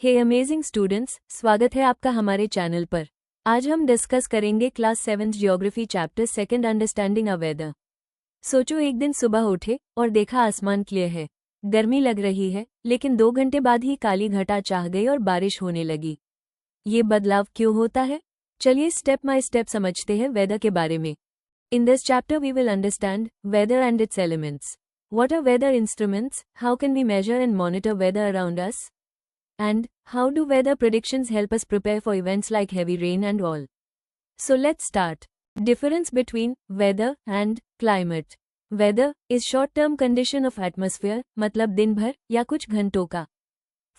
हे amazing students, स्वागत है आपका हमारे चैनल पर। आज हम डिस्कस करेंगे class 7th geography chapter 2 understanding a weather. सोचो एक दिन सुबह उठे और देखा आसमान क्लियर है, गर्मी लग रही है, लेकिन 2 घंटे बाद ही काली घटा छा गई और बारिश होने लगी। ये बदलाव क्यों होता है? चलिए स्टेप बाय स्टेप समझते हैं वेदर के बारे में। In this chapter we will understand weather and its elements. What are weather instruments? How can we measure and monitor weather around us? And how do weather predictions help us prepare for events like heavy rain and all? So let's start. Difference between weather and climate. Weather is short-term condition of atmosphere, मतलब दिन भर या कुछ घंटों का।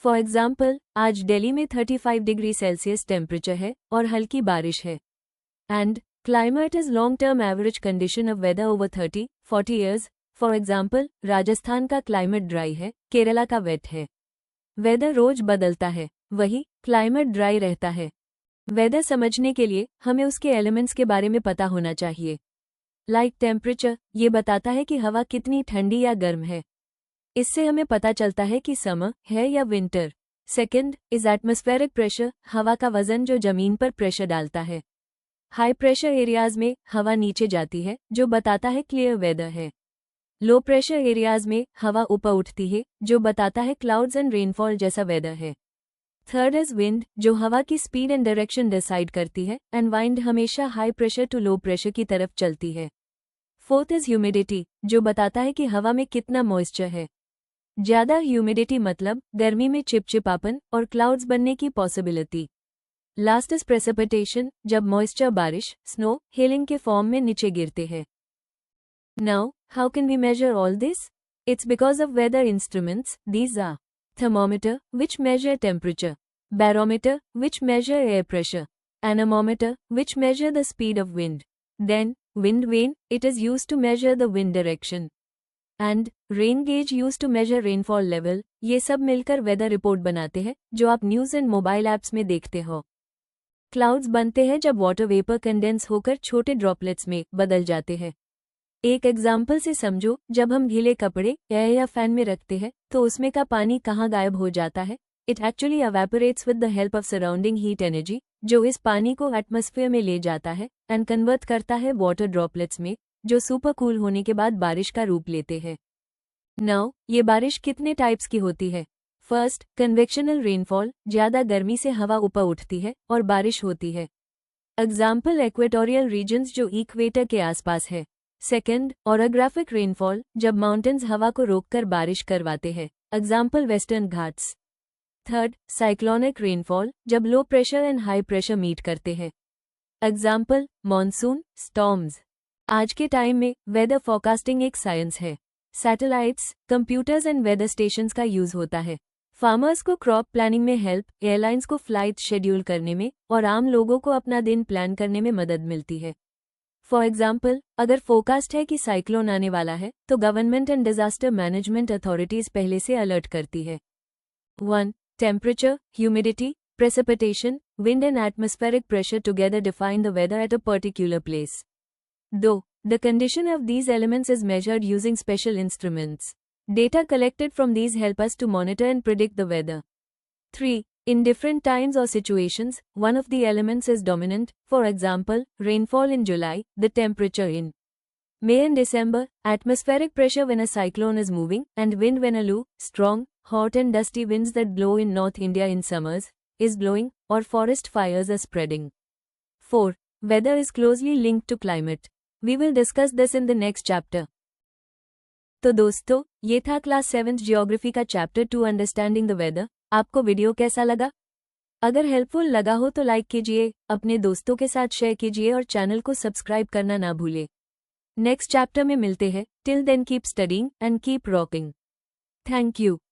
For example, आज दिल्ली में 35 degree Celsius temperature है और हल्की बारिश है। And climate is long-term average condition of weather over 30-40 years. For example, Rajasthan का क्लाइमेट ड्राई है, केरला का वेट है। वेदर रोज बदलता है, वही क्लाइमेट ड्राई रहता है। वेदर समझने के लिए हमें उसके एलिमेंट्स के बारे में पता होना चाहिए। लाइक टेम्परेचर, ये बताता है कि हवा कितनी ठंडी या गर्म है। इससे हमें पता चलता है कि समर है या winter. Second is atmospheric pressure, हवा का वजन जो जमीन पर प्रेशर डालता है। हाई प्रेशर एरियाज में हवा नीचे जाती है, जो बताता है क्लियर वेदर है। लो प्रेशर एरियाज में हवा ऊपर उठती है, जो बताता है क्लाउड्स एंड रेनफॉल जैसा वेदर है। थर्ड इज विंड, जो हवा की स्पीड एंड डायरेक्शन डिसाइड करती है, and wind always high pressure to low pressure की तरफ चलती है। फोर्थ इज ह्यूमिडिटी, जो बताता है कि हवा में कितना मॉइस्चर है। ज्यादा ह्यूमिडिटी मतलब गर्मी में चिपचिपापन और क्लाउड्स बनने की पॉसिबिलिटी। लास्ट इज प्रेसिपिटेशन, जब मॉइस्चर बारिश, स्नो, हेलिंग के फॉर्म में नीचे गिरते हैं। Now, how can we measure all this? It's because of weather instruments. These are thermometer, which measure temperature; barometer, which measure air pressure; anemometer, which measure the speed of wind; then, wind vane, it is used to measure the wind direction; and rain gauge used to measure rainfall level. ये सब मिलकर weather report बनाते हैं, जो आप news and mobile apps में देखते हो। क्लाउड्स बनते हैं जब वाटर वेपर कंडेंस होकर छोटे ड्रॉपलेट्स में बदल जाते हैं। एक एग्जाम्पल से समझो, जब हम गीले कपड़े एयर या फैन में रखते हैं तो उसमें का पानी कहाँ गायब हो जाता है? It actually evaporates with the help of surrounding heat energy, जो इस पानी को एटमॉस्फेयर में ले जाता है एंड कन्वर्ट करता है वाटर ड्रॉपलेट्स में, जो सुपर कूल होने के बाद बारिश का रूप लेते हैं। नाउ, ये बारिश कितने टाइप्स की होती है? फर्स्ट, कन्वेक्शनल रेनफॉल, ज्यादा गर्मी से हवा ऊपर उठती है और बारिश होती है। एग्जाम्पल इक्वेटोरियल रीजन्स, जो इक्वेटर के आसपास है। सेकेंड, ओरोग्राफिक रेनफॉल, जब माउंटेन्स हवा को रोककर बारिश करवाते हैं। Example Western Ghats. Third, cyclonic rainfall, जब low pressure and high pressure meet करते हैं। Example monsoon, storms. आज के टाइम में वेदर फोरकास्टिंग एक साइंस है। Satellites, computers and weather stations का यूज होता है। फार्मर्स को क्रॉप प्लानिंग में हेल्प, एयरलाइंस को फ्लाइट शेड्यूल करने में और आम लोगों को अपना दिन प्लान करने में मदद मिलती है। फॉर एग्जाम्पल, अगर फोरकास्ट है कि साइक्लोन आने वाला है, तो government and disaster management authorities पहले से अलर्ट करती है। 1. Temperature, humidity, precipitation, wind and atmospheric pressure together define the weather at a particular place. 2. The condition of these elements is measured using special instruments. Data collected from these help us to monitor and predict the weather. 3. In different times or situations, one of the elements is dominant. For example, rainfall in July, the temperature in May and December, atmospheric pressure when a cyclone is moving, and wind when a low, strong, hot and dusty winds that blow in North India in summers is blowing, or forest fires are spreading. 4. Weather is closely linked to climate. We will discuss this in the next chapter. तो दोस्तों, ये था class 7th geography का chapter 2 understanding the weather. आपको video कैसा लगा? अगर helpful लगा हो तो लाइक कीजिए, अपने दोस्तों के साथ शेयर कीजिए और चैनल को सब्सक्राइब करना ना भूलें। नेक्स्ट चैप्टर में मिलते हैं। Till then keep studying and keep rocking. Thank you.